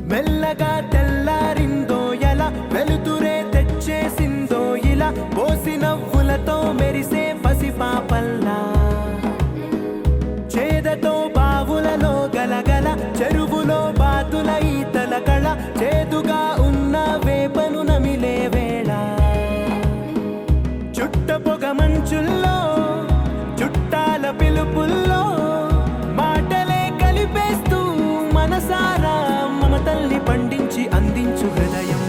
మెల్లగా తెల్లారిందో ఎలా వెలుతురే తెచ్చేసిందో ఇలా పోసి నవ్వులతో మెరిసే పసిపాపల్లా చేదతో బావులలో గలగల చెరువులో బాతుల ఈతల కళ చేదుగా ఉన్న వేపను నమిలే వేళ చుట్ట పొగ మంచుల్లో చుట్టాల పిలుపుల్లో మాటలే కలిపేస్తూ మనసారా మమతల్ని పండించి అందించు హృదయం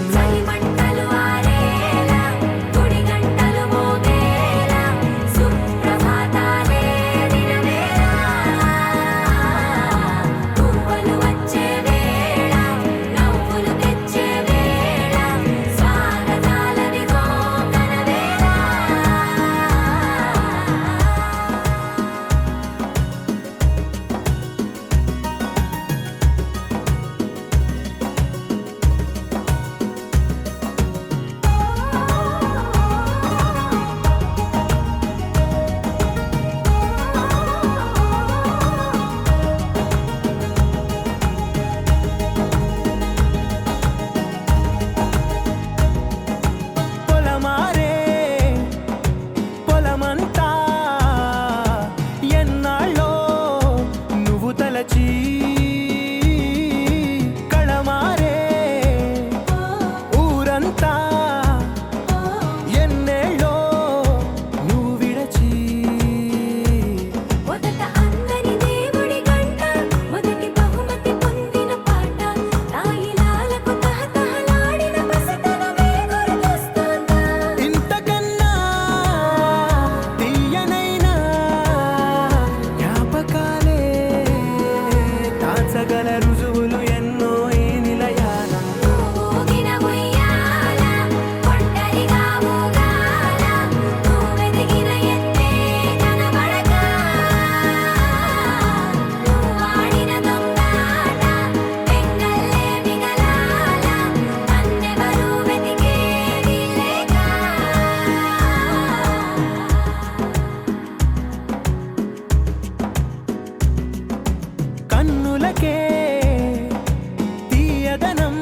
తీయదనం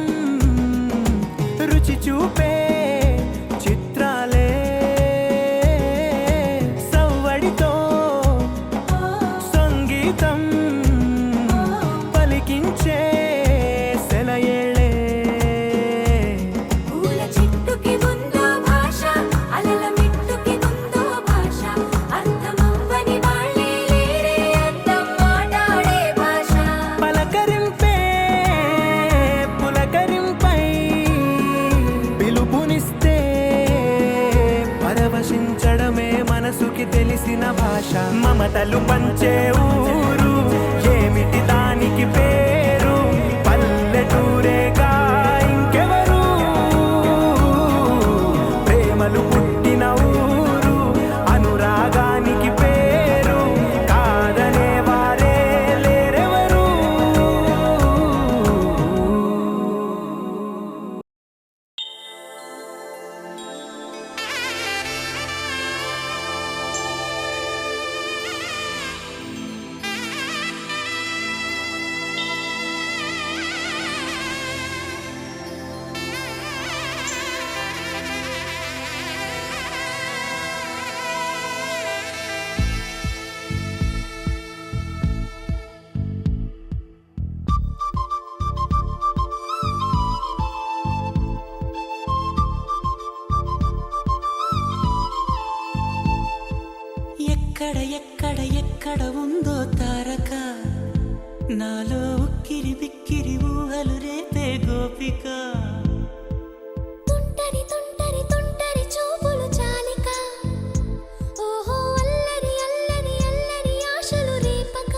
రుచి చూపే చిత్రాలే సవ్వడితో సంగీతం పలికించే సెలయేళే పూల చిట్టుకి ఉందో భాష అలల మిట్టుకి ఉందో భాష అర్థమవ్వని వాళ్ళే లేరే అర్థం మాట్లాడే భాష పలకరింపే పులకరింపై పిలుపునిస్తే పరవశించడమే మనసుకి తెలిసిన భాష మమతలు పంచే ఊరు ఏమిటి దానికి పేరు పల్లెటూరేగా ఇంకెవరు ప్రేమలు పుట్టిన ఊరు అనురాగానికి పేరు కాదనే వారే లేరెవరు ఎక్కడ ఉందో తారక నాలో ఉక్కిరి బిక్కిరి ఊహలు రేపే గోపిక తుంటరి తుంటరి తుంటరి చూపులు చాలిక ఓహో అల్లరి అల్లరి అల్లరి ఆశలు రేపక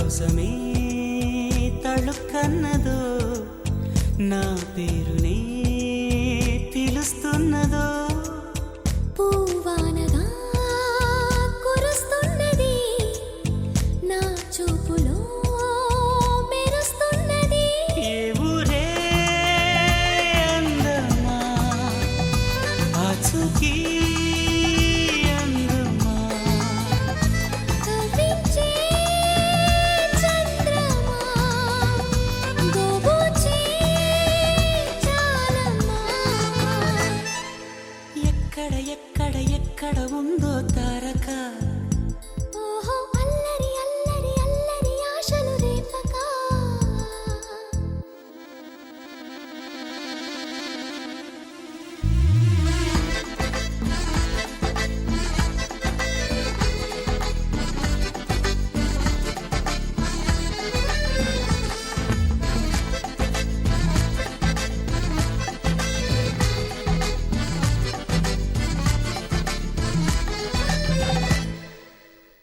కోసమే తళుక్కన్నదో నా పేరునే పిలుస్తున్నదో పూవానగా కురుస్తున్నది నా చూపులో మెరుస్తున్నది ఏ ఊరే అందమా ఆచూకీ అందమా కవ్వించే చంద్రమా గోబూచే చాలమ్మా ఎక్కడ ఎక్కడ ఎక్కడ ఉందో తారక ఓహో అల్లరి అల్లరి అల్లరి ఆశలు రేపక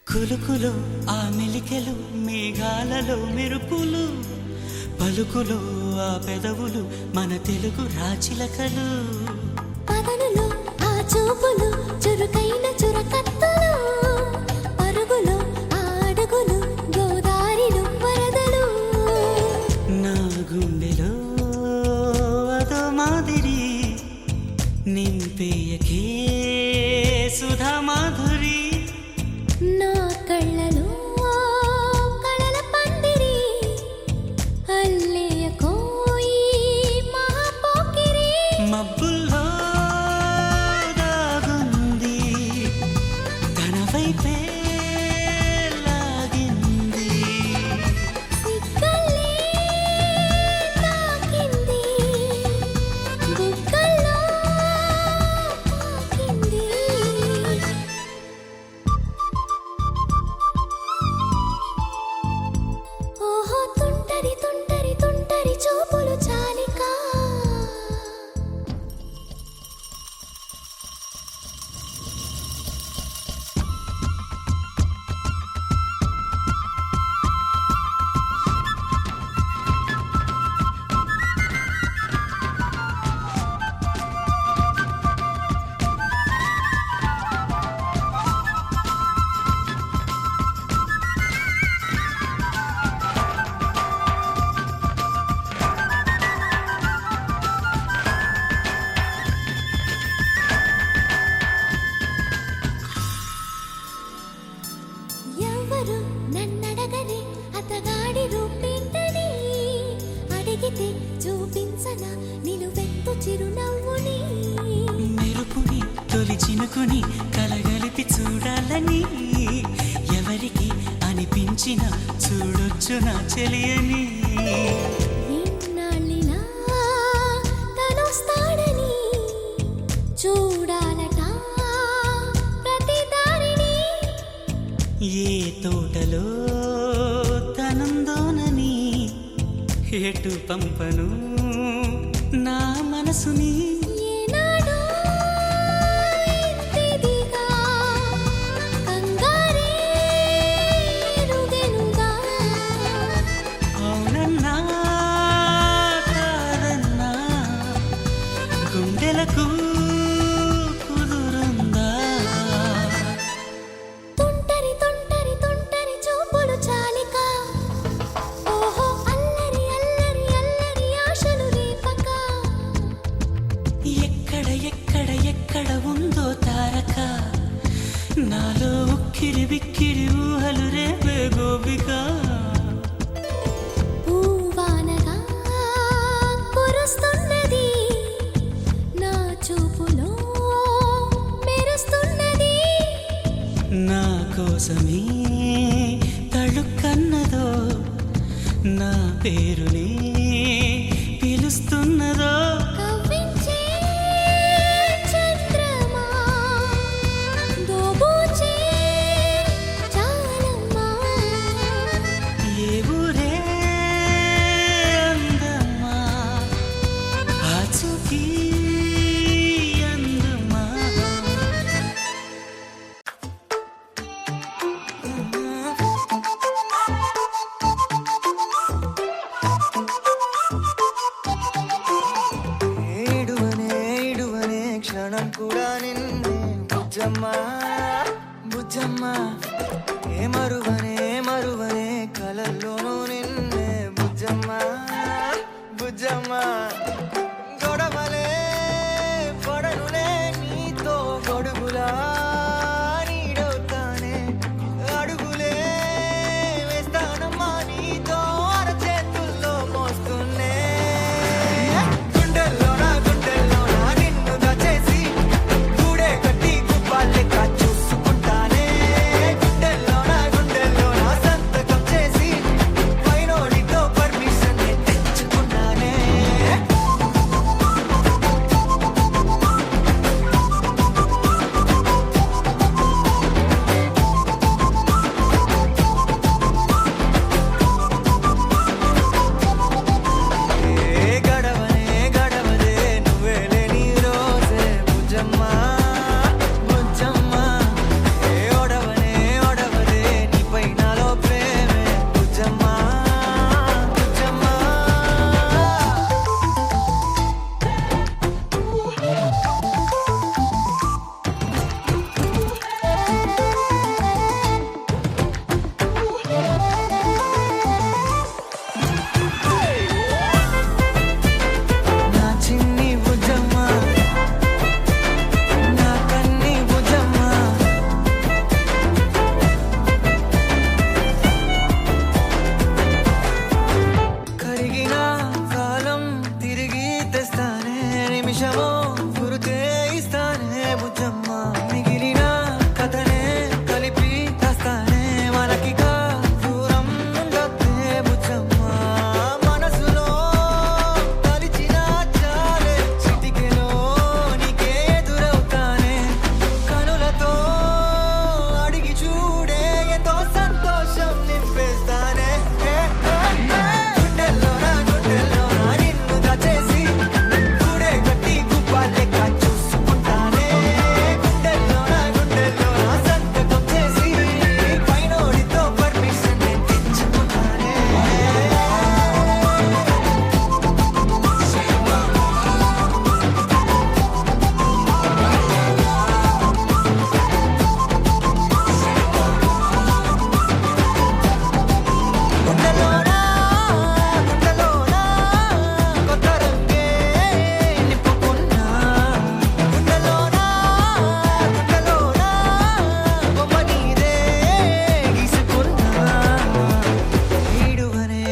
కులుకులో ఆ మెలికెలు మేఘాలలో మెరుపులు పలుకులో ఆ పెదవులు మన తెలుగు రాచిలకలు పదనులో ఆ చూపులు చురుకైన చురకత్తలు పరుగులో ఆ అడుగులు గోదారిలో వరదలు నా గుండెలో అదో మాదిరి నింపేయకే సుధా మాధురి నా కళ్ళలో కళల పందిరి అల్లేయ కోయి మహాపోకిరి మబ్బుల్లో దాగుంది తన వైపే లాగింది సిగ్గల్లే తాకింది బుగ్గల్లో తాకింది ఓహో తుంటరి తుంటరి తుంటరి చూపులు చాలిక ఎవరు నన్నడగని అతగాడి రూపేంటని అడిగితే చూపించన నిలువెత్తు చిరునవ్వుని మెరుపుని తొలి చినుకుని కలగలిపి చూడాలని ఎవరికి అనిపించిన చూడొచ్చు నా చెలియని ఇన్నాళ్ళిలా తనొస్తాడని చూడాలట ప్రతి దారిని ఏ తోటలో తనందోనని ఎటు పంపను నా మనసుని ఏనాడో ఇంతిదిగా కంగారే ఎరుగెనుగా అవునన్నా కాదన్నా గుండెలకు కుదురుందా తుంటరి తుంటరి తుంటరి చూపులు చాలిక ఓహో అల్లరి అల్లరి అల్లరి ఆశలు రేపక ఎక్కడ ఎక్కడ ఎక్కడ ఉందో తారక నాలో ఉక్కిరి బిక్కిరి ఊహలు రేపే గోపిక పూవానగా కురుస్తున్నది నా చూపులో మెరుస్తున్నది నా కోసమే తళుక్కన్నదో నా పేరునే పిలుస్తున్నదో కవ్వించే చంద్రమా దోబూచే చాలమ్మా ఏ ఊరే అందమా ఆచూకీ అందమా బుజ్జమ్మ ఏ మరువనే మరువనే కలల్లోనూ నిన్నే బుజ్జమ్మ బుజ్జమ్మ గొడవలే పడనులే నీతో గొడుగులా నీడవుతానే అడుగులే వేస్తానమ్మా నీతో అరచేతుల్లో మోస్తున్నే గుండెల్లోనా నిన్ను దాచేసి గూడే కట్టి గుప్పాలెక్క చూసుకుంటానే గుండెల్లోనా సంతకం చేసి పైనోడితో పర్మిషన్ తెచ్చుకున్నానే ఏ గడవదే నువ్వే లేని రోజే బుజ్జమ్మ బుజ్జమ్మ ఏ ఒడవదే నీపై నాలో ప్రేమే బుజ్జమ్మ బుజ్జమ్మ నా చిన్ని బుజ్జమ్మ నా కన్ని బుజ్జమ్మ కరిగిన కాలం తిరిగి తెస్తానే నిమిషమో గురుతే ఇస్తానే బుజ్జమ్మ మిగిలిన కథనే కలిపి తెస్తానే మనకిగా దూరం ఉండొద్దే బుజ్జమ్మ మనసులో తలిచిన చాలే చిటికెలో నీకే ఎదురవుతానే కనులతో అడిగి చూడే ఎంతో సంతోషం నింపేస్తానే గుండెల్లోనా నిన్ను దాచేసి గూడే కట్టి గుప్పాలెక్క చూసుకుంటానే గుండెల్లోనా సంతకం చేసి పైనోడితో పర్మిషన్ తెచ్చుకున్నానే గుండెల్లోనా కొత్త రంగే నింపుకున్నా గుండెల్లోనా బొమ్మ నీదే గీసుకున్నా ఈడువనే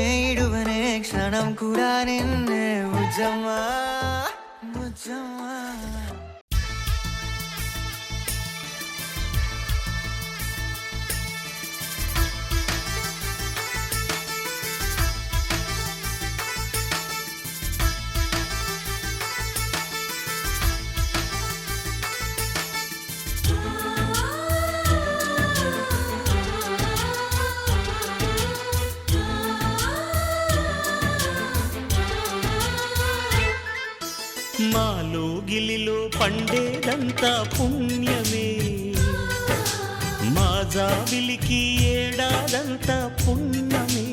క్షణం కూడా నిన్నే బుజ్జమ్మ బుజ్జమ్మ మాలో గిలిలో పండేదంతా పుణ్యమే మా జాబిలికి ఏడాదంతా పుణ్యమే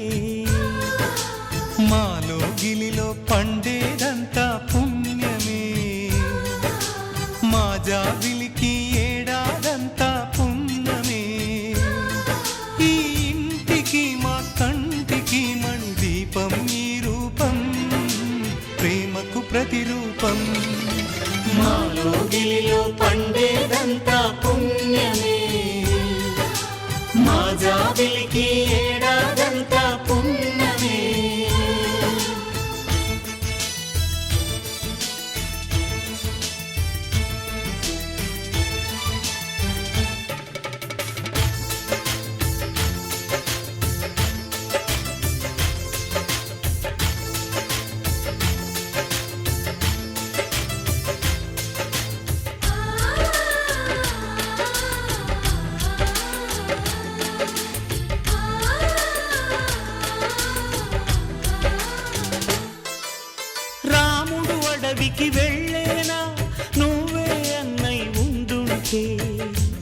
మాలో గిలిలో పండేదంతా పుణ్యమే మా జాబిలికి ఏడాదంతా పుణ్యమే ఈ ఇంటికి మా కంటికి మణి దీపం ఈ రూపం ప్రేమకు ప్రతిరూపం మాలో గిలిలో పండేదంతా పుణ్యమే మా జాబిలికి ఏడాదంతా పుణ్యమే రాముడు అడవికి వెళ్ళేనా నువ్వే అన్నై ఉండుంటే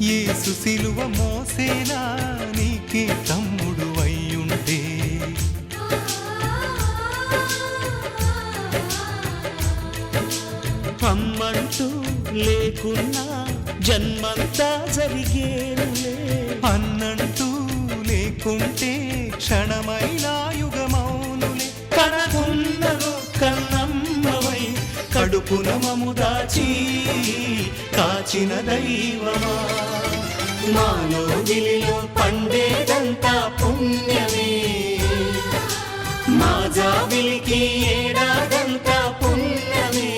యేసు సిలువ మోసేనా నీకే తమ్ముడు అయ్యుంటే అమ్మంటూ లేకున్నా జన్మంతా జరిగేనులే తలుచుకుంటే క్షణమైనా యుగమౌనులే. కనకున్నదో కన్నమ్మవై కడుపున మము దాచి కాచిన దైవమా మాలో గిలిలో పండేదంతా పుణ్యమే మా జాబిలికి ఏడాదంతా పుణ్యమే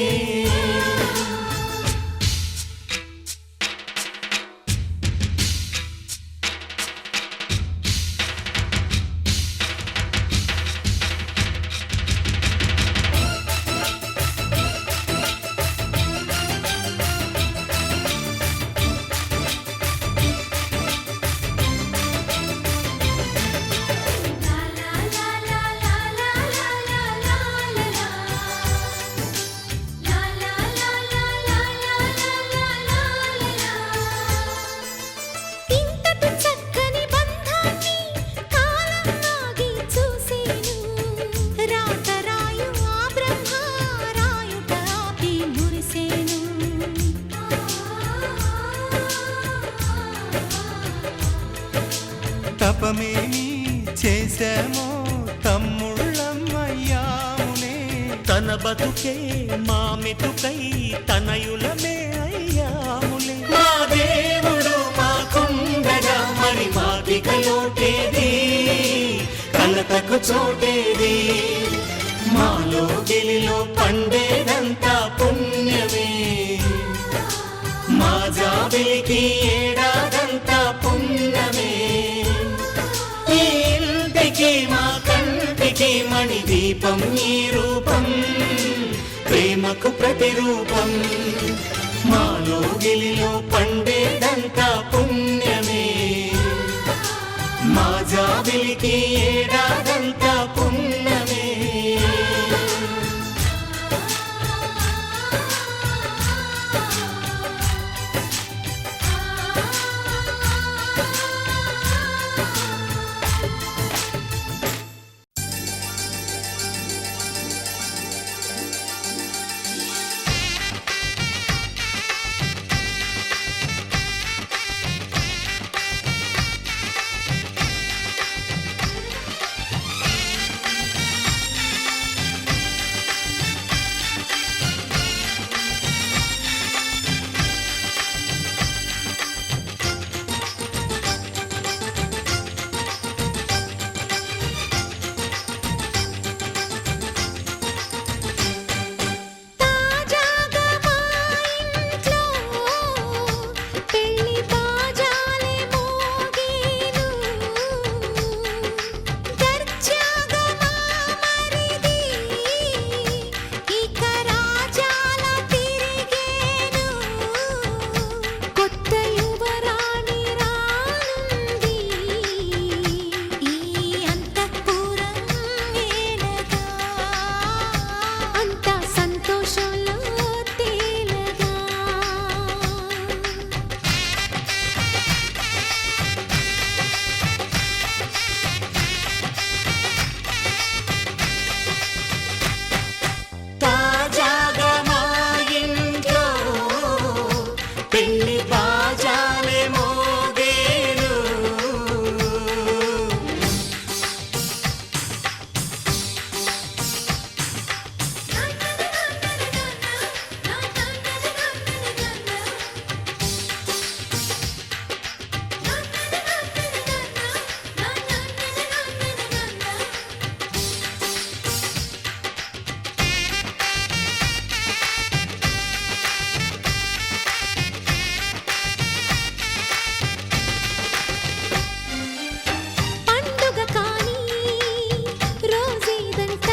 ఇంతటి చక్కని బంధాన్ని కాలం ఆగి చూసేను. రాతరాయు ఆ బ్రహ్మ రాయుట ఆపి మురిసేను. తపమేమి చేశామో తమ్ముళ్ళమ్మయ్యాములే. తన బతుకే మామితుకై తనయులమే అయ్యాములే మా దేవుడు మాకుండగా మరి మాకిక లోటేది కలతకు చోటేది మాలో గిలిలో పండేదంతా పుణ్యమే మా జాబిలికి ఏడాదంతా పుణ్యమే ఈ ఇంటికి మా కంటికి మణి దీపం ఈ రూపం ప్రేమకు ప్రతిరూపం మాలో గిలిలో పండేదంతా పుణ్యమే మా జాబిలికి ఏడాదంతా పుణ్యమే తాజాగా మా ఇంట్లో పెళ్లి బాజాలే మోగేను. దర్జాగా మా మరిది ఇక రాజాల తిరిగేను. కొత్త యువరాణి రానుంది ఈ అంతఃపురం ఏలగా. అంతా సంతోషంలో తేలగా. తాజాగా మా ఇంట్లో పెళ్లి బాజాలే మోగేను పండుగ కాని రోజేదంట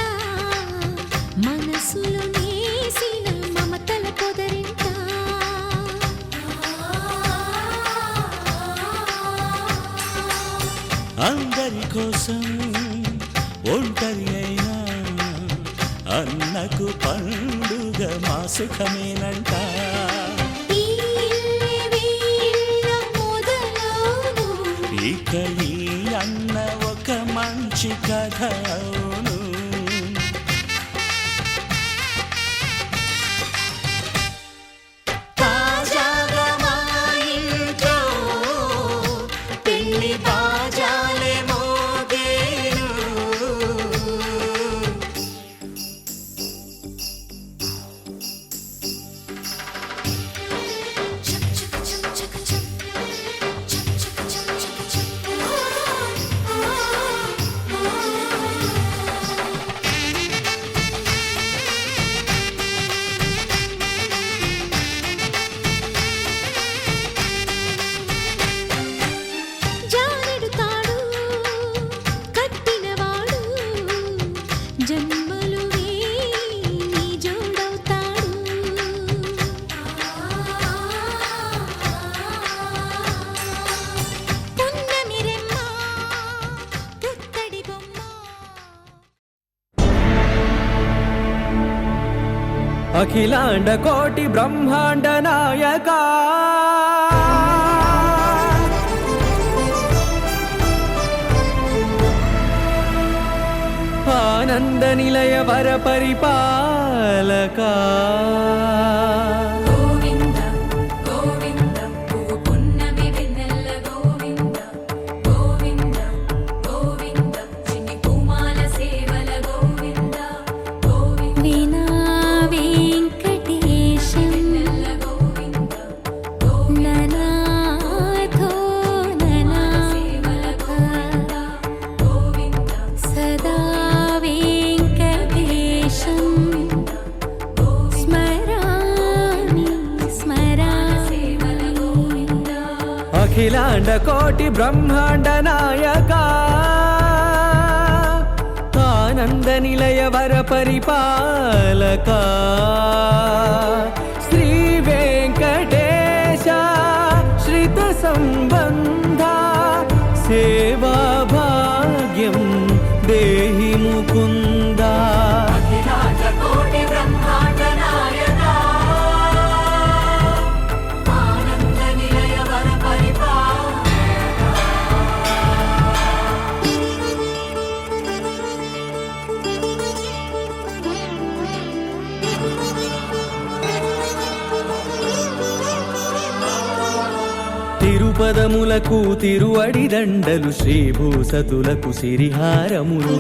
మనసులో నేసిన మమతల పొదరింట. అందరి కోసం ఒంటరి అయినా అన్నకు పండుగ మా సుఖమేనంట ఈ ఇల్లే వీళ్ళ మొదలవును. ఇక ఈ అన్న ఒక మంచి కథ అవును తాజాగా మా ఇంట్లో పెళ్లి బాజాలే మోగేను అఖిలాండ కోటి బ్రహ్మాండ నాయక ఆనంద నిలయ వర పరిపాలక గోవింద గోవింద పువ్వు పున్నమి వెన్నెల గోవింద గోవింద గోవింద చిన్ని పూమాల సేవల గోవింద గోవింద వీణా వెంకటేశం గోవింద ననాథో ననా సేవల గోవింద గోవింద సదా వెంకటేశం స్మరామి స్మరామి సేవల గోవింద అఖిలాండ కోటి బ్రహ్మాండ నాయక ఆనంద నిలయ వర పరిపాలక శ్రీ వెంకటేశ శ్రిత సంబంధ సేవా భాగ్యం దేహి ముకుంద తిరుపదములకు తిరువడి దండలు శ్రీభూసతులకు సిరిహారములు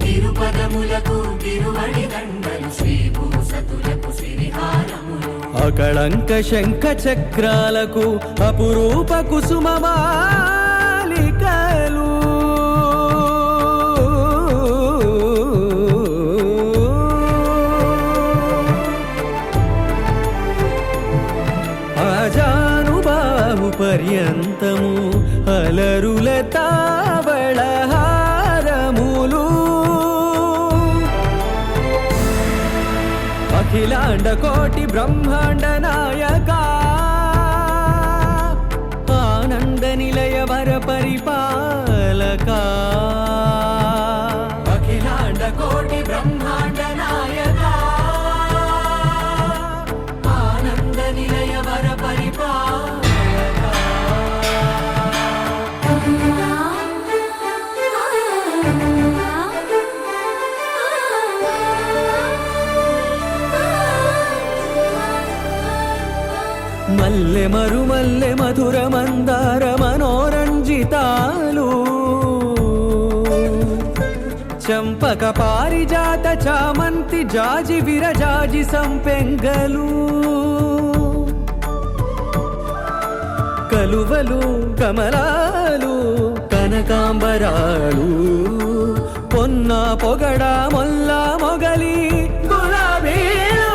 తిరుపదములకు తిరువడి దండలు శ్రీభూసతులకు సిరిహారములు అకళంక శంఖ చక్రాలకు అపురూప కుసుమమాలికలు ఆజానుబాహు పర్యంతము అలరుల తావళహారములు అఖిలాండ కోటి బ్రహ్మాండ నాయక ఆనంద నిలయ వర పరిపాలక అఖిలాండ కోటి బ్రహ్మాండ నాయక ఆనంద నిలయ వర పరిపాలక మల్లె మరుమల్లె మధుర మందార మనోరంజితాలు చంపక పారిజాత చామంతి జాజి విరజాజి సంపెంగలు కలువలు కమలాలు కనకాంబరాలు పొన్న పొగడ మొల్ల మొగలి గులాబీలు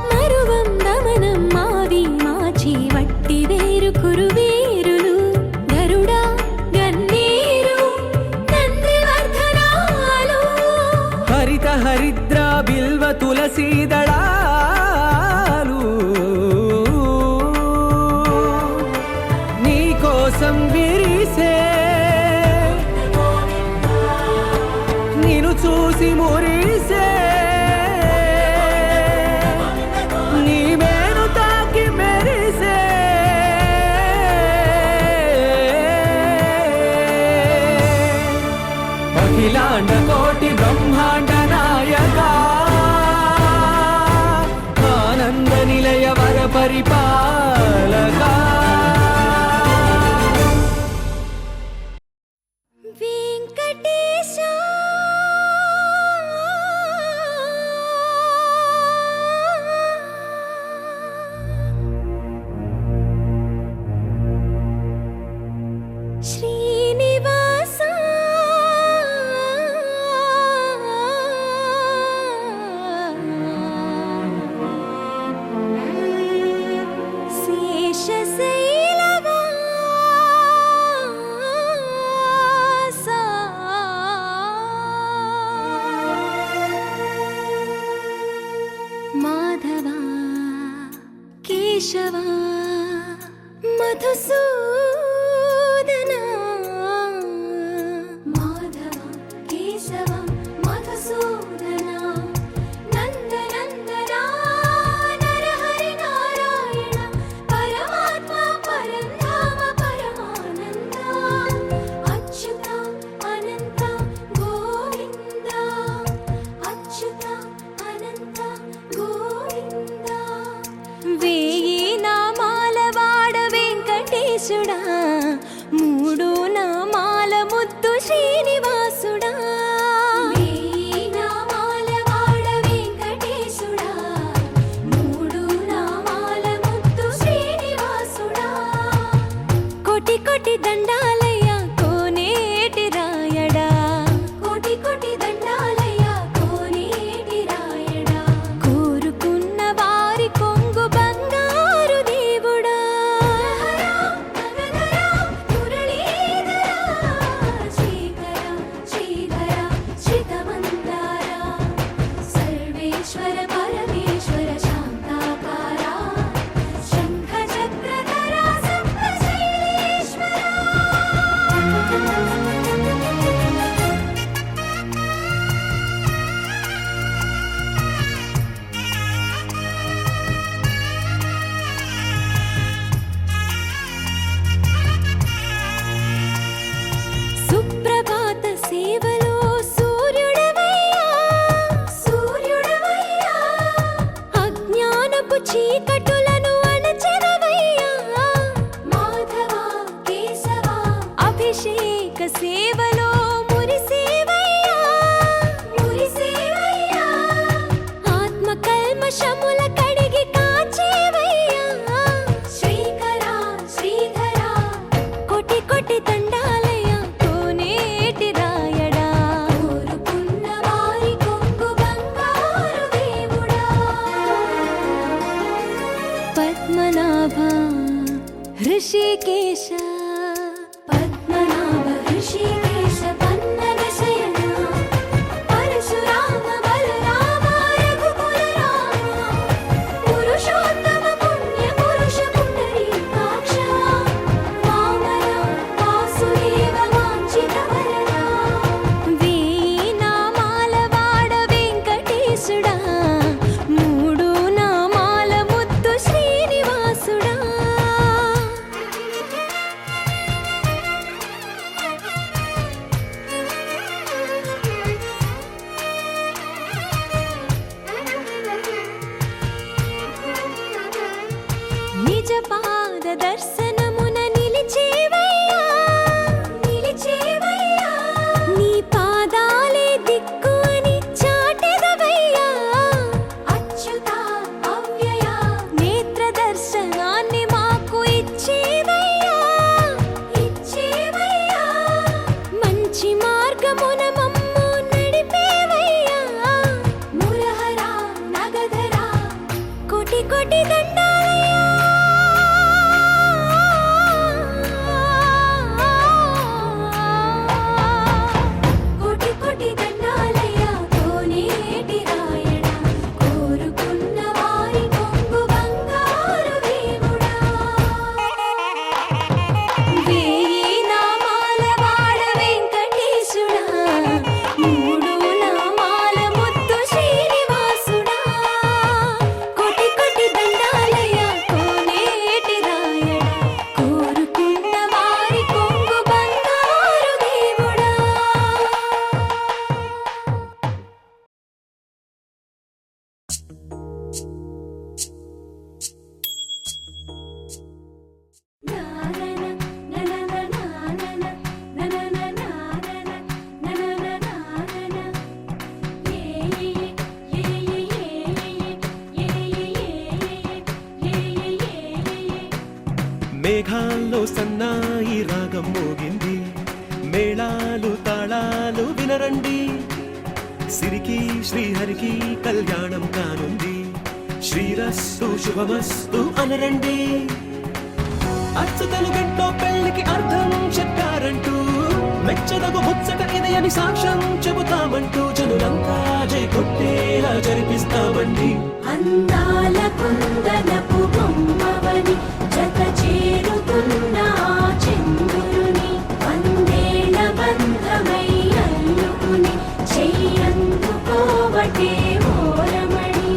మరువం దమనం మావి మాచి వట్టి వేరు కురువేరులు గరుడ గన్నేరు నందివర్ధనాలు హరిత హరిద్ర బిల్వ తులసీదళాలు నీ కోసం విరిసే నిన్ను చూసి మురిసే నీ మేను తాకి మెరిసే అఖిలాండ కోటి బ్రహ్మాండ నాయక ఆనంద నిలయ వర పరిపాలక వెంకటేశ శ్రీనివాస శేషశైలవాస మాధవ కేశవ మధుసూదన ఈశ్వర పరమేశ్వర శాంతాకారా శంఖ చక్రధరా సప్తశైలేశ్వరా. సుప్రభాత సేవలో సూర్యుడవయ్యా సూర్యుడవయ్యా అజ్ఞానపు చీకటులను అణచెదవయ్యా మాధవ కేశవ అభిషేక సేవలో మురిసేవయ్యా మురిసేవయ్యా ఆత్మ కల్మషముల కడిగి కాచేవయ్యా శ్రీకర శ్రీధర కోటి కోటి దండాలయ్యా కోనేటి రాయడా కోరుకున్న వారి కొంగు బంగారు దేవుడా. పద్మనాభ హృషికేశ పద్మనాభ హృషికేశ పన్నగ శయన పరశురామ బలరామ రఘుకుల రామ పురుషోత్తమ పుణ్య పురుష పుండరీకాక్ష వామన వాసుదేవ వాంఛిత వరద వేయి నామాల వాడ వెంకటేశుడా మూడు నామాల ముద్దు శ్రీనివాసుడా. నిజ పాద దర్శనమున నిలిచేవయ్యా నిలిచేవయ్యా నీ పాదాలే దిక్కు అని చాటెదవయ్యా అచ్యుత అవ్యయ నేత్ర దర్శనాన్ని మాకు ఇచ్చేవయ్యా ఇచ్చేవయ్యా మంచి మార్గమున మమ్ము నడిపేవయ్యా మురహర నగధర కోటి కోటి దండాలయ్యా. కోటి కోటి దండాలయ్యా కోనేటి రాయడా కోరుకున్న వారి కొంగు బంగారు దేవుడా. వేయి నామాల వాడ వెంకటేశుడా మూడు నామాల ముద్దు శ్రీనివాసుడా. కోటి కోటి దండాలయ్యా కోనేటి రాయడా కోరుకున్న వారి కొంగు బంగారు దేవుడా. మేఘాల్లో సన్నాయి రాగం మోగింది, మేళాలు తాళాలు వినరండి, సిరికి శ్రీహరికి కళ్యాణం కానుంది, శ్రీరస్తు శుభమస్తు అనరండి. అచ్చతలు గంటో పెళ్లికి అర్థం చెప్పారంటూ, మెచ్చదగు ముచ్చట ఇది అని సాక్ష్యం చెబుతామంటూ, జనులంతా జై కొట్టేలా జరిపిస్తామండి. అందాల కుందనపు బొమ్మవని జత చేరుతున్న ఆ చంద్రుని వందేళ్ల బంధమై అల్లుకుని చెయ్యందుకోవటే ఓరమణి.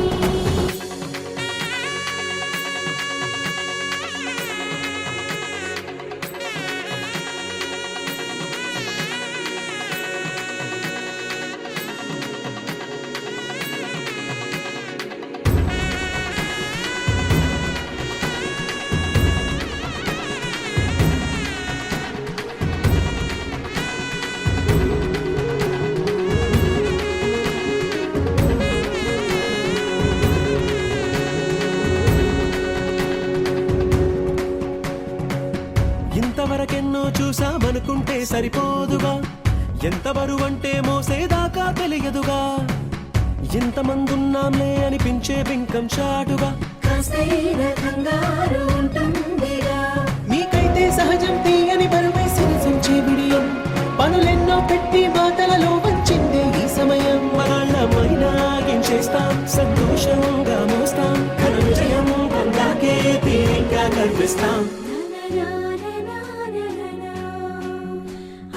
ఇంతవరకెన్నో చూసామనుకుంటే సరిపోదుగా, ఎంత బరువంటే మోసేదాకా తెలియదుగా, ఇంతమందున్నాంలే అనిపించే బింకం చాటుగా, కాస్తైన కంగారు ఉంటుందిగా. మీకైతే సహజం తీయని బరువై సిరిసించే బిడియం, పనులెన్నో పెట్టి మాటలలో వంచిందే ఈ సమయం. మనాళ్ళ మైనాగించే చేస్తాం, సంతోషంగా మోస్తాం, ఘన విజయం పొందాకే తీరిగ్గా కనిపిస్తాం.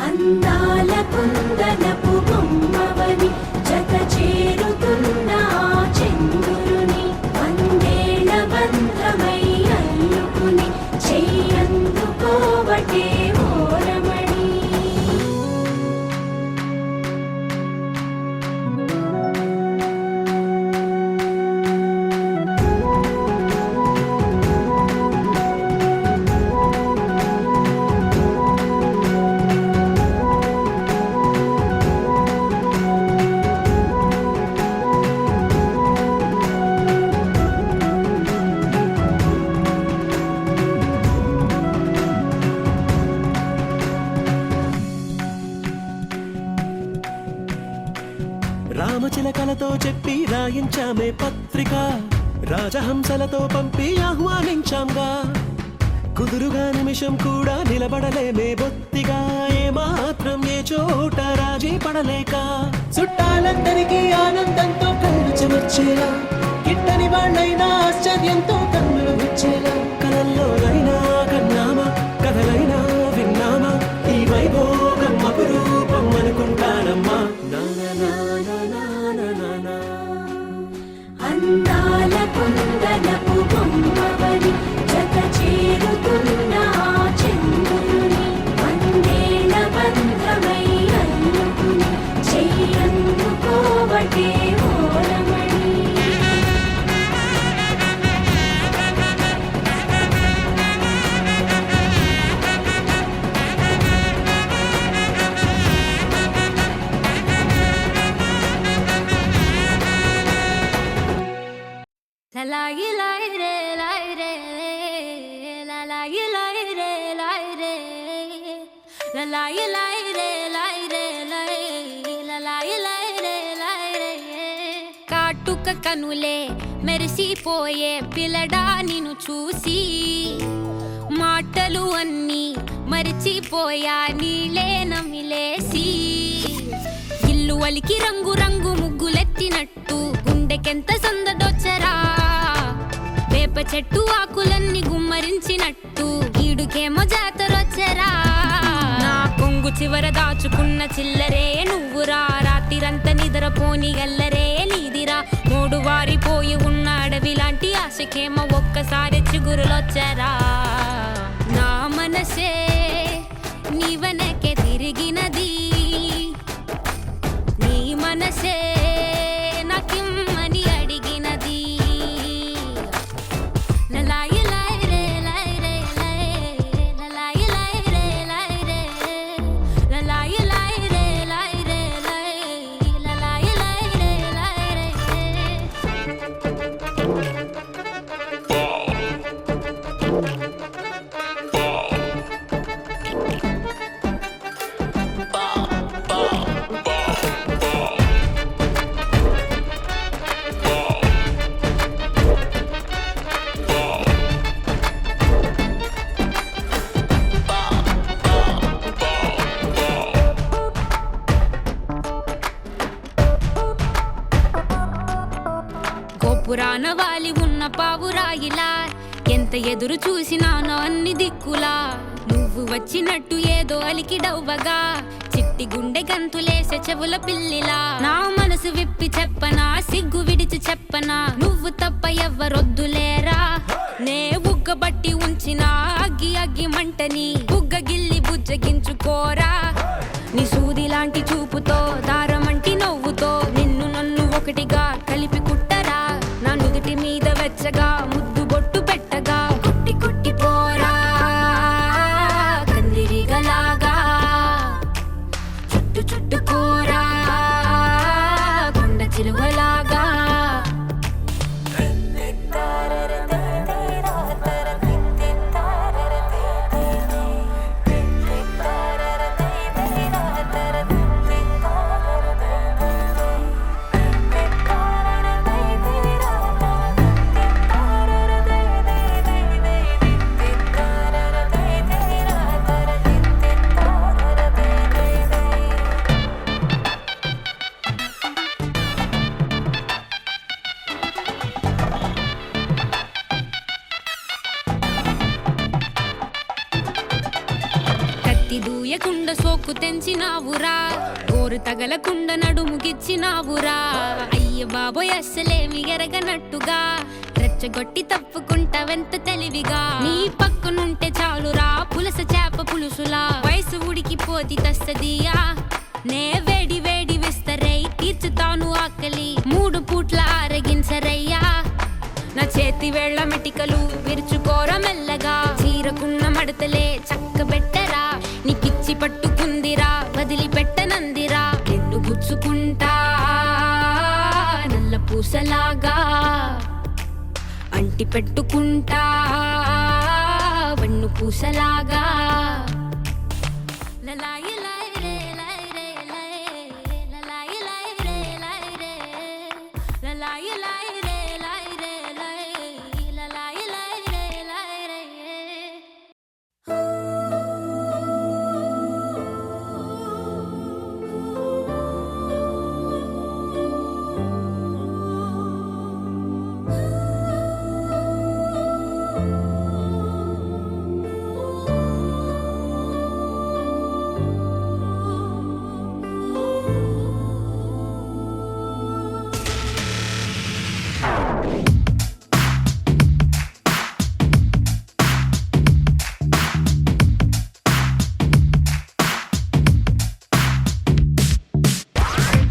అందాల కుందనపు బొమ్మవని జత చేరుతున్న ఆ చంద్రుని వందేళ్ల బంధమై అల్లుకుని చెయ్యందుకోవటే ఓరమణి. రామచిలకలతో చెప్పి రాయించామే పత్రిక, రాజహంసలతో పంపి ఆహ్వానించాంగా. కుదురుగా నిమిషం కూడా నిలబడలేమే బొత్తిగా, ఏ మాత్రం ఏ చోట రాజీ పడలేక. చుట్టాలందరికీ ఆనందంతో కళ్ళు చెమర్చేలా, గిట్టని వాళ్ళైనా ఆశ్చర్యంతో కన్నులు విచ్చేలా. కలల్లోనైనా కన్నామా, కథలైనా విన్నామా, ఈ వైభోగం అపురూపం అనుకుంటానమ్మా. అందాల కుందనపు బొమ్మవని జత చేరుతున్న ఆ చంద్రుని వందేళ్ల బంధమై అల్లుకుని చెయ్యందుకోవటే ఓరమణి. La la re la re la la la re la re la la la re la re la la la re la re కాటుక కనులే మెరిసిపోయే పిల్లడా నిన్ను చూసి, మాటలు అన్నీ మరిచిపోయా నీలే నమిలేసి. ఇల్లు వలికి రంగు రంగు ముగ్గులెత్తినట్టు గుండెకెంత సందడొచ్చరా, వేప చెట్టు ఆకులన్నీ గుమ్మరించినట్టు ఈడుకేమో జాతరొచ్చరా. నా కొంగు చివర దాచుకున్న చిల్లరే నువ్వురా, రాత్రిరంతా నిద్రపోని గల్లరే నీదిరా. మూడు వారిపోయి ఉన్న అడవి లాంటి ఆశకేమో ఒక్కసారి చిగురులొచ్చరా. నా మనసే నీ వెనకే తిరిగినది, నీ మనసే నాకిమ్మని అడిగినది. లలాయి లాయి రే లాయి రే లాయి లలాయి లాయి రే లాయి రే లలాయి లాయి రే లాయి రే లాయి లలాయి లాయి రే లాయి రే. గోపురాన వాలి ఉన్న పావురాయిలా ఎంత ఎదురు చూసినానో అన్ని దిక్కులా. నువ్వు వచ్చినట్టు ఏదో అలికి డవ్వగా, చిట్టి గుండె గంతులేసే చెవుల పిల్లిలా. నా మనసు విప్పి చెప్పనా, సిగ్గు విడిచి చెప్పనా, నువ్వు తప్ప ఎవ్వరొద్దులేరా. నే ఉగ్గబట్టి ఉంచిన అగ్గి అగ్గి మంటని బుగ్గ గిల్లి బుజ్జగించుకోరా. నీ సూది లాంటి చూపుతో దారమంటి నవ్వుతో నిన్ను నన్ను ఒకటిగా కలిపి కుట్టరా. నా నుదుటి మీద వెచ్చగా ముద్దు బొట్టు పెట్టగా కుట్టి కుట్టి పోరా. కందిరిగలాగా చుట్టు చుట్టుకోరా, కొండ చిలువలాగా. పూయకుండ సోకు తెంచినావురా గోరు తగలకుండ నడుముగిచ్చినావురా అయ్య బాబోయ్ అస్సలేమి ఎరగనట్టుగా రెచ్చగొట్టి తప్పుకుంటావెంత తెలివిగా నీ పక్కనుంటే చాలురా పులస చేప పులుసులా వయసు ఉడికిపోతి తస్తదియా నే వేడి వేడి విస్తరై తీర్చుతాను ఆకలి 3 పూట్ల ఆరగించరయ్యా నా చేతి వేళ్ల మెటికలు విరుచుకోర మెల్లగా చీరకున్న మడతలే చక్క పెట్టరా నీకిచ్చి పట్టుకుందిరా వదిలిపెట్టనందిరా నిన్ను గుచ్చుకుంటా నల్ల పూసలాగా అంటి పెట్టుకుంటా వన్ను పూసలాగా లలాయి లాయి రే లాయి రే లాయి లలాయి లాయి రే లాయి రే లలాయి లాయి రే లాయి రే లాయి లలాయి లాయి రే లాయి రే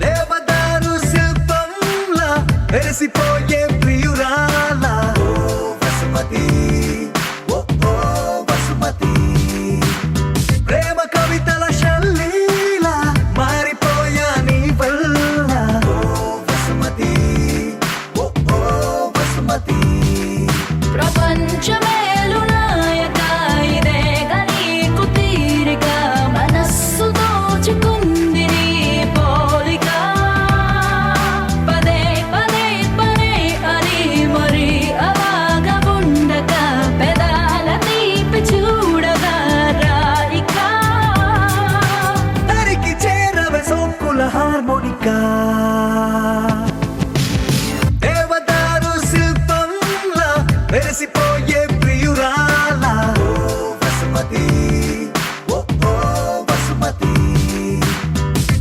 దేవదారు శిల్పంలా వెలిసిపోయే ప్రియురాలా ఓ వసుమతి ఓ ఓ వసుమతి ప్రేమ కవితల శల్లీలా మారిపోయా నీ వల్ల ఓ వసుమతి ఓ ఓ వసుమతి ప్రపంచమేలు నాయక ఇదే గనీకు తీరిక మనస్సు దోచుకుంది నీ పోలిక పదే పదే పదే అని మరి అలాగ ఉండక పెదాల తీపి చూడగా రాయిక తరికి చేరవే సోకుల హార్మోనికా దేవదారు శిల్పంలా వెలిసిపోయే ప్రియురాలా ఓ వసుమతి ఓ ఓ వసుమతి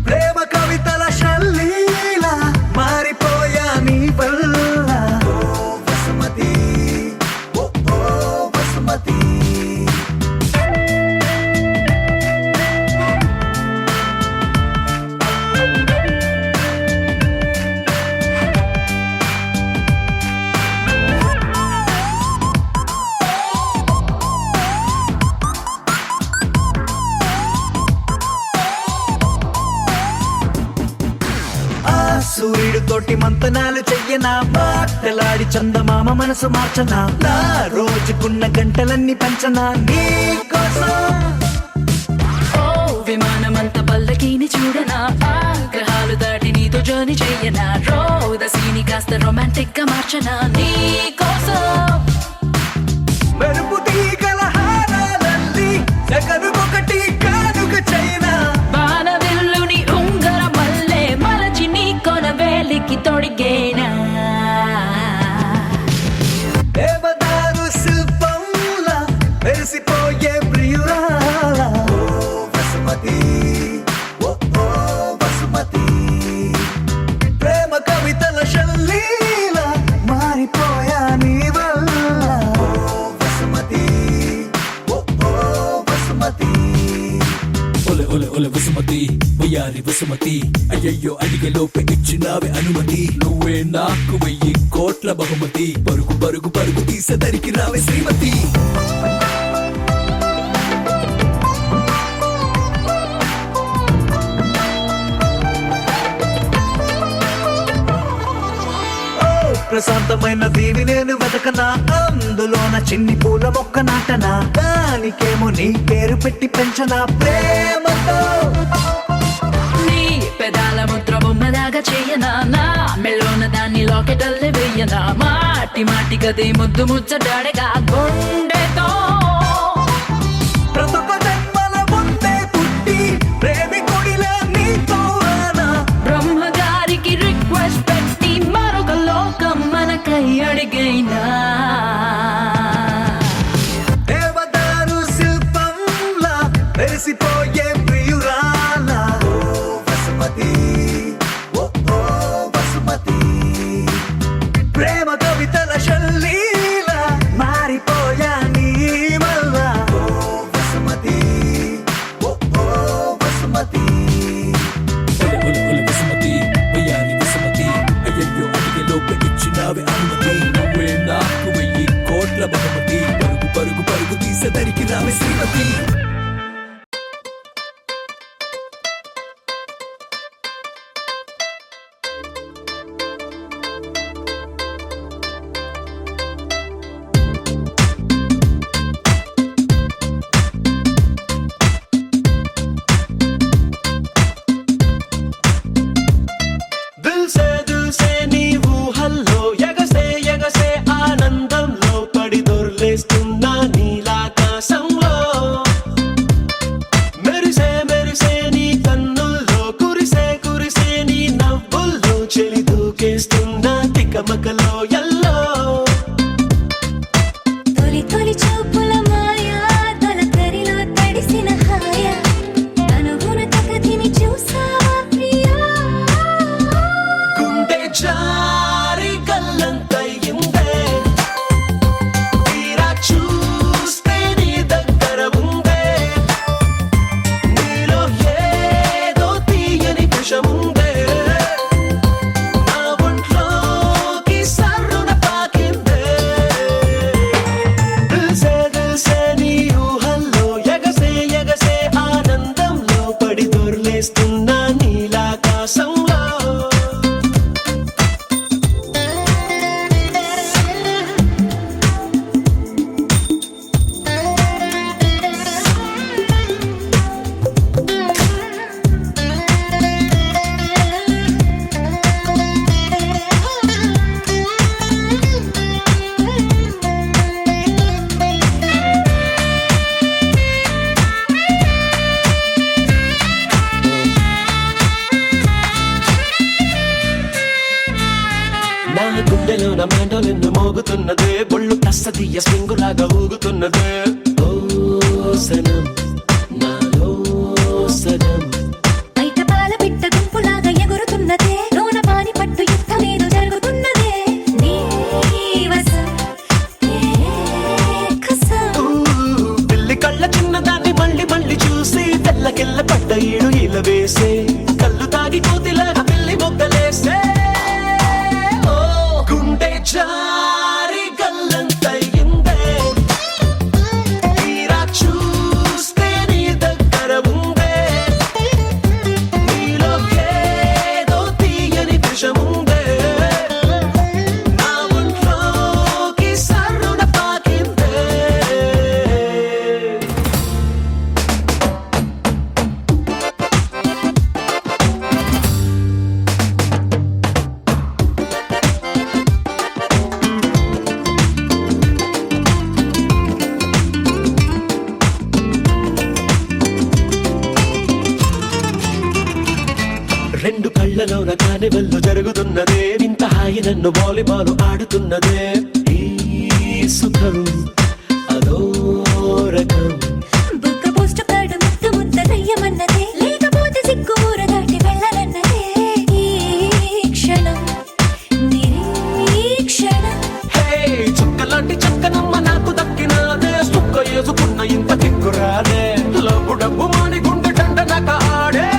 ప్రేమ కవితల శల్లీలా మారిపోయా నీ వల్ల ఓ వసుమతి ఓ ఓ వసుమతి ఆ సూర్యుడు తోటి మంతనాలు చెయ్యనా మాటలాడి చందమామ మనసు మార్చనా నా రోజుకున్న గంటలన్నీ పంచనా నీ కోసం ఓ విమానమంత పల్లకీని చూడనా ఆ గ్రహాలు దాటి నీతో జర్నీ చెయ్యనా రోదసీని కాస్త రొమాంటిక్ గా మార్చనా నీ కోసం మెరుపు తీగల హారాలల్లి జగనుకొకటి కానుక చైనా బాణవిల్లుని ఉంగర మల్లె మలచి నీ కొన వేలికి తొడిగేనా దేవదారు శిల్పంలా వెలిసిపోయే ప్రియురాలా ఓ వసుమతి ఓ ఓ వసుమతి ప్రేమ కవితల శల్లీలా మారిపోయా నీ వల్ల ఓ వసుమతి ఓ ఓ వసుమతి ఒలె ఒలె ఒలె వసుమతి వయ్యారి వసుమతి అయ్యయ్యో అడిగే లోపే ఇచ్చినావే అనుమతి నువ్వే నాకు 1000 కోట్ల బహుమతి పరుగు పరుగు పరుగు తీసదరికి రావే శ్రీమతి ఓ ప్రశాంతమైన దీవి నేను వెతకనా అందులోన చిన్ని పూల మొక్క నాటనా దానికేమో నీ పేరు పెట్టి పెంచనా ప్రేమతో నీ పెదాల ముద్ర బొమ్మలాగా చెయ్యనా నా మెళ్ళోన దాన్ని లాకెటల్లే వెయ్యనా మాటి మాటి గది ముద్దు ముచ్చడాడగా గుండెతో ప్రతొక జన్మల ముందే పుట్టి ప్రేమికుడిలా నీతో రానా బ్రహ్మగారికి రిక్వెస్ట్ పెట్టి మరొక లోకం మనకై అడిగైనా దేవదారు శిల్పంలా వెలిసిపోయే ప్రేమ కవితల శల్లీల మారిపోయా నీ వల్ల ఓ వసుమతి ఓ ఓ వసుమతి వసుమతి వయ్యారి వసుమతి అయ్యయ్యో అడిగేలోపు ఇచ్చినావే అనుమతి నువ్వే నాకు 1000 కోట్ల బహుమతి పరుగు పరుగు పరుగు తీసేదరికి రావే శ్రీమతి దిల్ సే నీ ఊహల్లో ఎగసే ఎగసే ఆనందంలో పడి దొర్లేస్తున్నా నీలాకాశంలో మెరిసే మెరిసే నీ కన్నుల్లో కురిసే కురిసే నీ నవ్వుల్లో చెలి దూకేస్తున్నా తికమకలో ఎల్లో తొలి తొలి చూపుల మాయా తొలకరిలో తడిసిన హాయ అనుగుణ తకదిమి చూసావా ప్రియా గుండె జారి కల్లంతయిందే తీరా చూస్తే నీ దగ్గర ఉందే నీలో ఏదో తీయని విషముందే నా ఒంట్లోకి సర్రున పాకిందే దిల్ సే నీ ఊహల్లో ఎగసే ఎగసే ఆనందంలో పడి దొర్లేస్తున్నా నీలాకాశంలో నా గుండెలో నా మెండోలెన్ను మోగుతున్నదే బొళ్ళు కస్తదీయ స్ప్రింగులాగా ఊగుతున్నదే ఓ సనం నాలో సనం బయట పాల పిట్ట గుంపులాగా ఎగురుతున్నదే లోన పాని పట్టు యుద్ధమేదో జరుగుతున్నదే నీ వసం నీ కసం పిల్లి కళ్ళ చిన్నదాన్ని మళ్ళీ మళ్ళీ చూసి తెల్లకెళ్ళ పడ్డ ఈడు ఇలా వేసే కళ్ళు తాగి కోతిలాగా పిల్లి మొగ్గలేసే ఓ గుండె జారి గల్లంతయిందే తీరా చూస్తే నీ దగ్గర ఉందే నీలో ఏదో తీయని విషముందే నా ఒంట్లోకి సర్రున పాకిందే రెండు కళ్ళలోన కానివెల్లు జరుగుతున్నదే వింత హాయి నన్ను వాలీబాల్ ఆడుతున్నదే ఈ సుఖం అదో రకం బుక్క పోస్ట్ కార్డు ముద్దు ముద్దనయ్యమన్నదే లేకపోతే సిగ్గు ఊర దాటి వెళ్ళనన్నదే ఈ క్షణం నిరీక్షణం హే చుక్కలాంటి చక్కనమ్మ నాకు దక్కినాదే సుక్క వేసుకున్న ఇంత కిక్కురాదే లబ్బు డబ్బు మాని గుండె దండనక ఆడే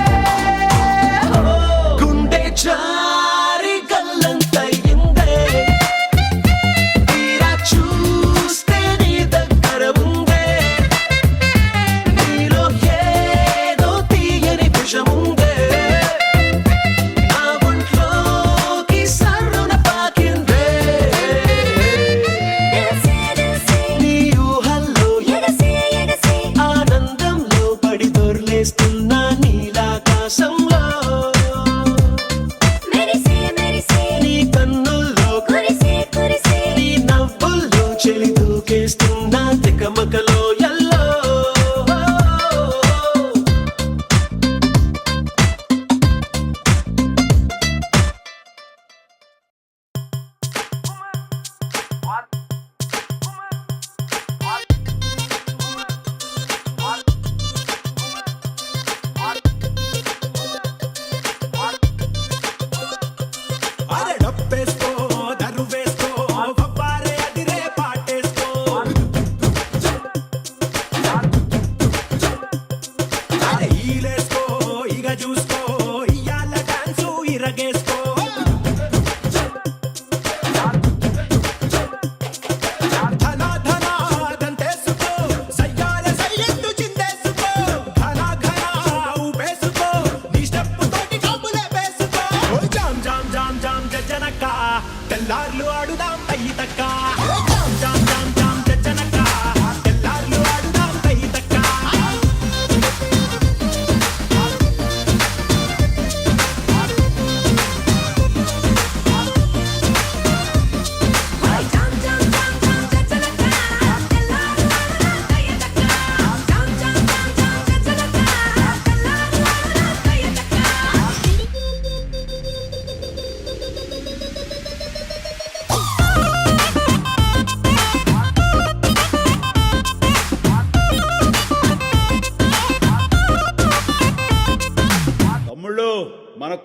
గుండె జారి గల్లంతయిందే తీరా చూస్తే నీ దగ్గర ఉందే నీలో ఏదో తీయని విషముందే నా ఒంట్లోకి సర్రున పాకిందే దిల్సే నీ ఊహల్లో ఎగసే ఎగసే ఆనందంలో పడి దొర్లేస్తున్నా నీలాకాశంలో మెరిసే మెరిసే నీ కన్నుల్లో కురిసే కురిసే నీ నవ్వుల్లో చెలి దూకేస్తున్నా తికమకలో ఎల్లో అరే డప్పేసుకో దరువేసుకో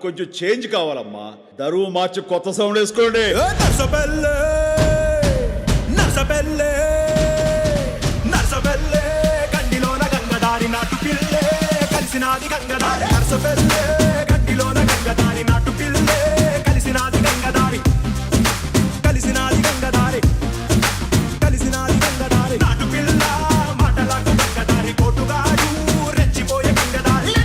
కొంచెం చేంజ్ కావాలమ్మా. దరువు మార్చి కొత్త సౌండ్ వేసుకోండి. నర్సబెల్లే నర్సబెల్లే నర్సబెల్లే గండిలోన గంగదారి నాటు పిల్లే కలిసినాది గంగదారి నర్సబెల్లే గండిలోన గంగదారి నాటు పిల్లే కలిసినాది గంగదారి కలిసినాది గంగదారి కలిసినాది గంగదారి నాటు పిల్ల మాటలకు గంగదారి కోటుగాడు రెచ్చిపోయే గంగదారి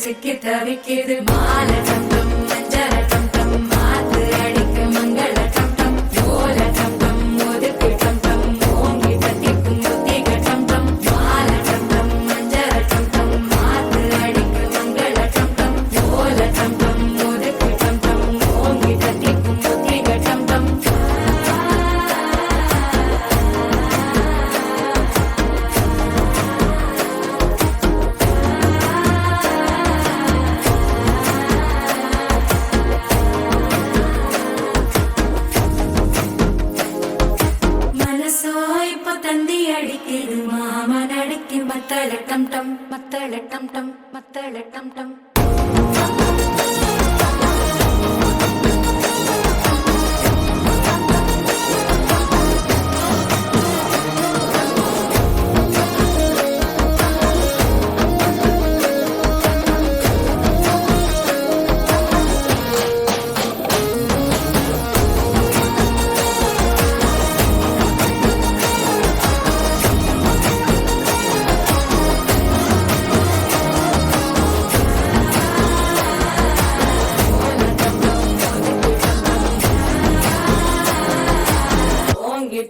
சிக்கி தவிக்கிது மாலை டம் டம் மஞ்சள டம் டம் மாத்து அடிக்க மங்கள டம் டம் ஓல டம் டம் ஒதுக்கு டம் டம் ஓங்கி தட்டிக்கும் முத்திக டம் டம் மாலை டம் டம் மஞ்சள டம் டம் மாத்து அடிக்க மங்கள டம் டம் ஓல டம் டம் ஒதுக்கு டம் டம் ஓங்கி தட்டிக்கும் முத்திக டம் டம் அடிக்குது மாமன் அடிக்கு மத்தள டம் டம் மத்தள டம் டம் மத்தள டம் டம்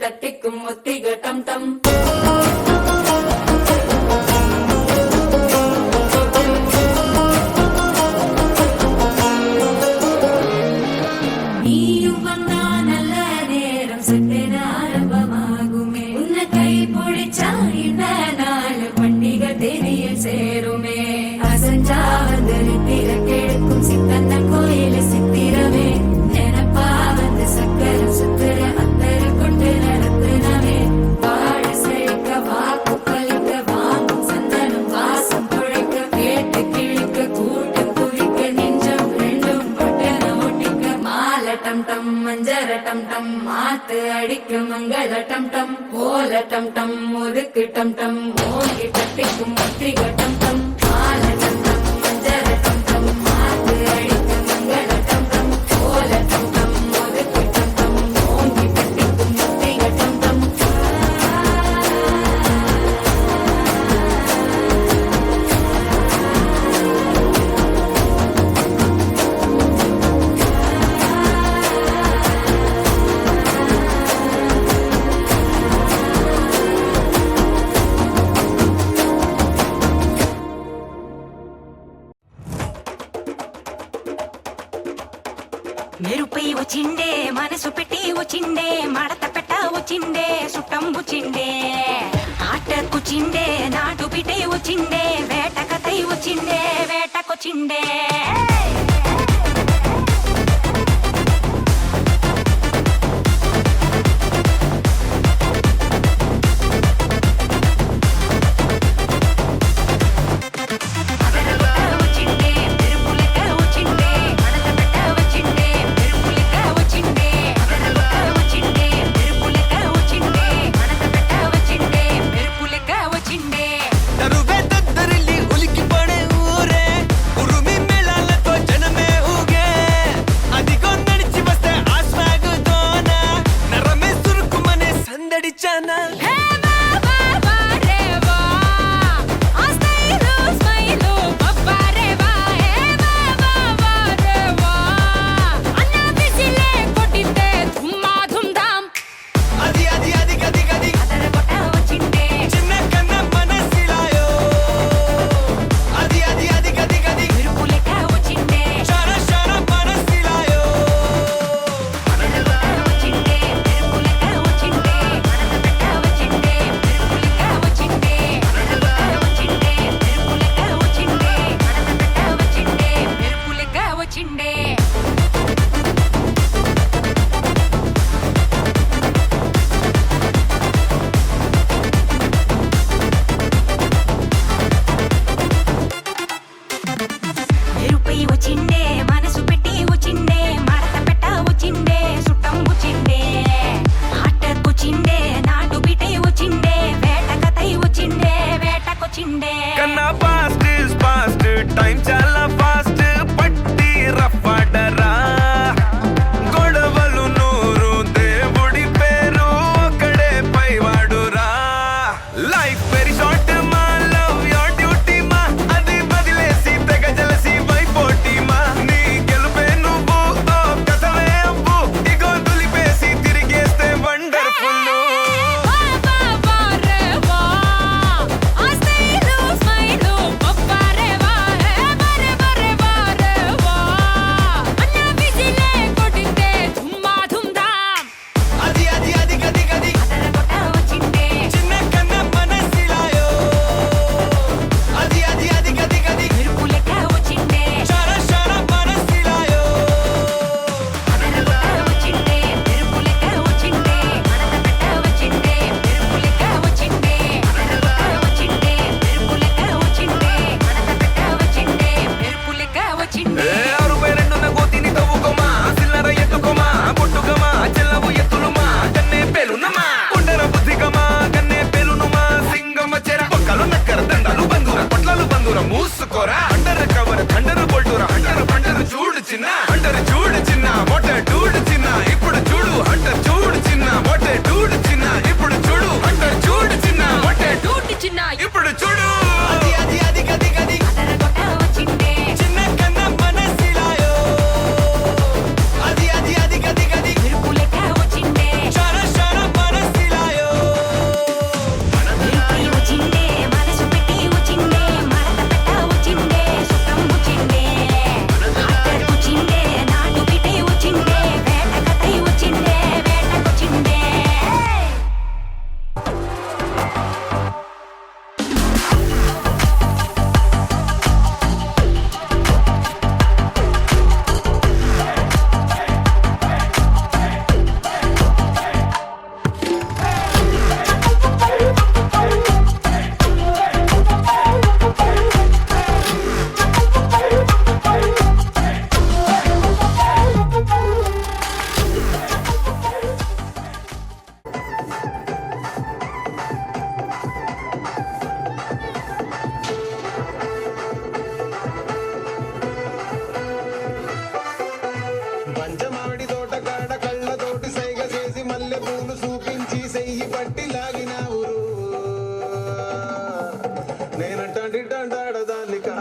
தட்டிக்கும் முத்திக டம் டம் நீயும் வந்தா நல்ல நேரம் சட்டென ஆரம்பமாகுமே உன்னை கை பிடிச்சா இந்த நாள் பண்டிகை தேதியில் சேருமே அசஞ்சா வந்து நித்திர கெடுக்கும் சித்தன்ன கோயில சித்திரமே நினப்பா வந்து சக்கரம் சுத்துற அத்தர கொண்டு நடத்துனவே பாடு செழிக்க வாக்கு பலிக்க வாங்கும் சந்தனம் வாசம் குழைக்க கேட்டு கிழிக்க கூட்டம் குவிக்க நெஞ்சம் ரெண்டும் பட்டன ஒட்டிக்க மாலை டம் டம் மஞ்சர டம் டம் மாத்து ஆத்து அடிக்கும் மங்கள டம் டம் ஓல டம் டம் ஒதுக்கு டம் டம் ஓங்கி தட்டிக்கும் முத்திக டம் டம் மால டம் டம் மஞ்சர டம் டம் ஆத்து அடிக்கும் மங்கள டம் டம் ஓல டம் டம் ஒதுக்கு டம் டம் ஓங்கி தட்டிக்கும் முத்திக டம் டம் మెరుపై వచ్చిండే మనసు పెట్టి వచ్చిండే మడత పెట్ట వచ్చిండే సుట్టం వచ్చిండే ఆటకొచ్చిండే నాటు పిటే వచ్చిండే వేట కథై వచ్చిండే వేటకొచ్చిండే దరువే దద్దరిల్లి ఉలికి పడే ఊరే ఉరుమి మేళాలతో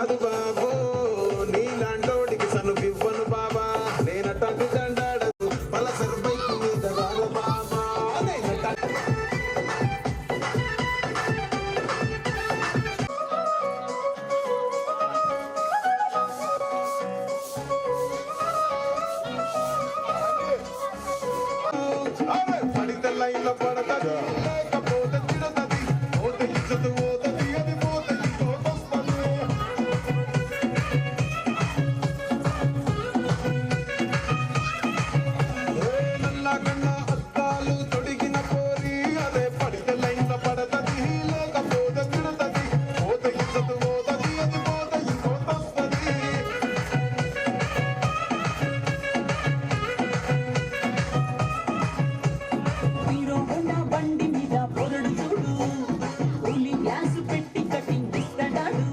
కాదు బాబు నీలాంటోడికి సను ఇవ్వను బాబా నేనటంటి దండాడదు పలసరు బైక్ మీద రాను బాబా పడితే లైన్లో పడతది లేకపోతే తిడతది పోతే ఇజ్జతు పోతది అది పోతే ఇంకోటొస్తది నల్లగన్న అద్దాలు తొడిగిన పోరి అదే పడితే లైన్లో పడతది లేకపోతే తిడతది పోతే ఇజ్జతు పోతది అది పోతే ఇంకోటొస్తది హీరో హోండా బండి మీద పొరడు చూడు ఓన్లీ గ్లాస్ పెట్టి కటింగ్ ఇస్తాడాడు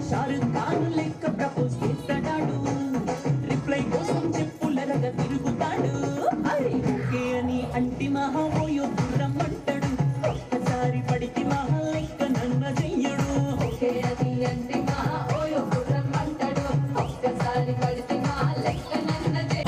షారుఖ్ ఖాన్ లెక్క ప్రపోజ్ చేస్తాడాడు రిప్లై కోసం చెప్పులరగా తిరుగుతాడు అరే ఓకే అని అంటి మహాపోయో దూరం అంటాడు ఒక్కసారి పడితే మహా లెక్క నన్న చెయ్యడు ఒకే అది అంటే మా ఓయో గుర్రం అంటాడు ఒక్కసారి పడితే మా లెక్క నన్నదే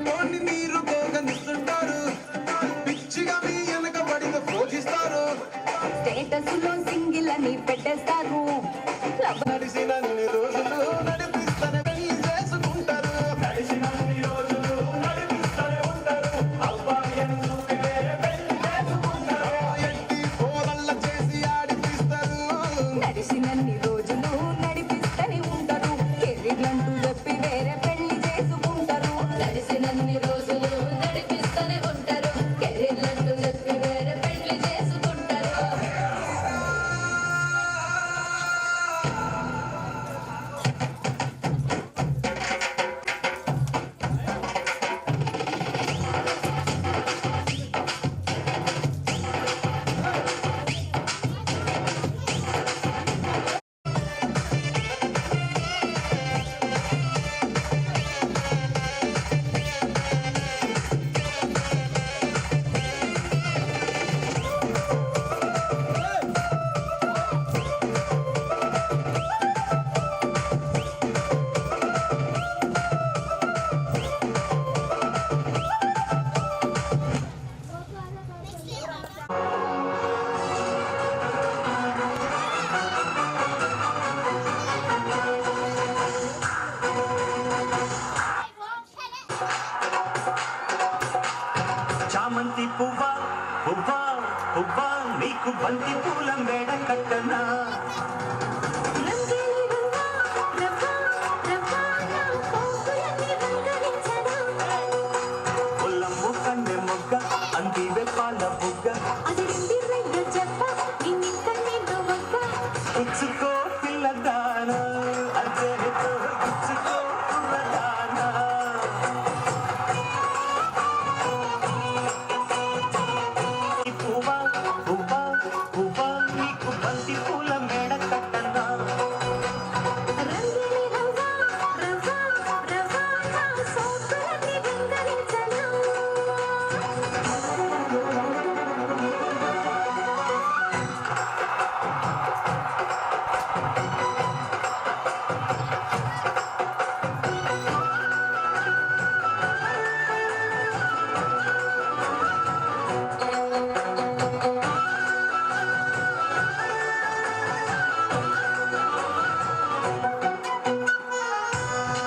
కోని మీరు గోగనిస్తుంటారు పిచ్చిగా మీ వెనక పడితే పోషిస్తారు స్టేటస్ లో సింగిల్ అని పెట్టేస్తారు నడిసినన్ని రోజులు నడిపిస్తనే పెళ్లి చేసుకుంటారు నడిసినన్ని రోజులు నడిపిస్తనే ఉంటారు అబ్బాయిని చూపి వేరే పెళ్లి చేసుకుంటారు ఎట్టి పోరల్ల చేసి ఆడిపిస్తారు నడిచినన్ని రోజులు నడిపిస్తూనే ఉంటారు కెరీర్లంటూ చెప్పి వేరే పెళ్లి చేసుకుంటారు నడిచినన్ని రోజులు నడిపిస్తూనే ఉంటారు కెరీర్లంటూ చెప్పి వేరే పెళ్లి చేసుకుంటారు చామంతి పువ్వా పువ్వా పువ్వా నీకు బంతి పూల మేడ కట్టనా పొల్లమ్ము కన్నె మొగ్గ అందివే పాల బుగ్గ పుచ్చుకో పిల్లదానా అదేతో పుచ్చుకో పిల్లదానా పువ్వా పువ్వా పువ్వా నీకు బంతి పూల మేడ కట్టనా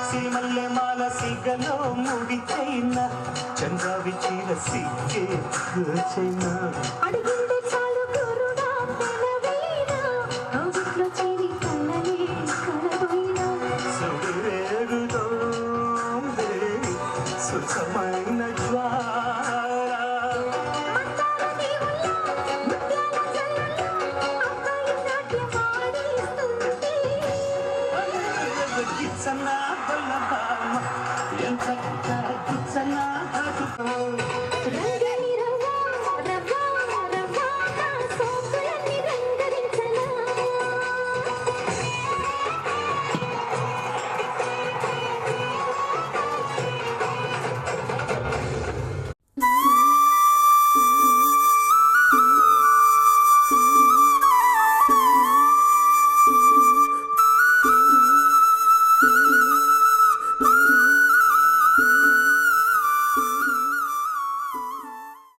సిరిమల్లె మాల సిగలో ముడి చైనా చంద్రావి చీర సిగ్గే చైనా అడిగింది చాలు గురుడా పెనవీరా రోజుట్లో చేరి కళ్ళని కలబోయినా సుడిరేగులో సుఖమైన జ్వాల మందార దేవుళ్ళ ముత్యాల జల్లలో అబ్బాయి నాట్యం ఆడిస్తుంది గిచ్చనా బొల్ల బామ ఎంత గిచ్చనా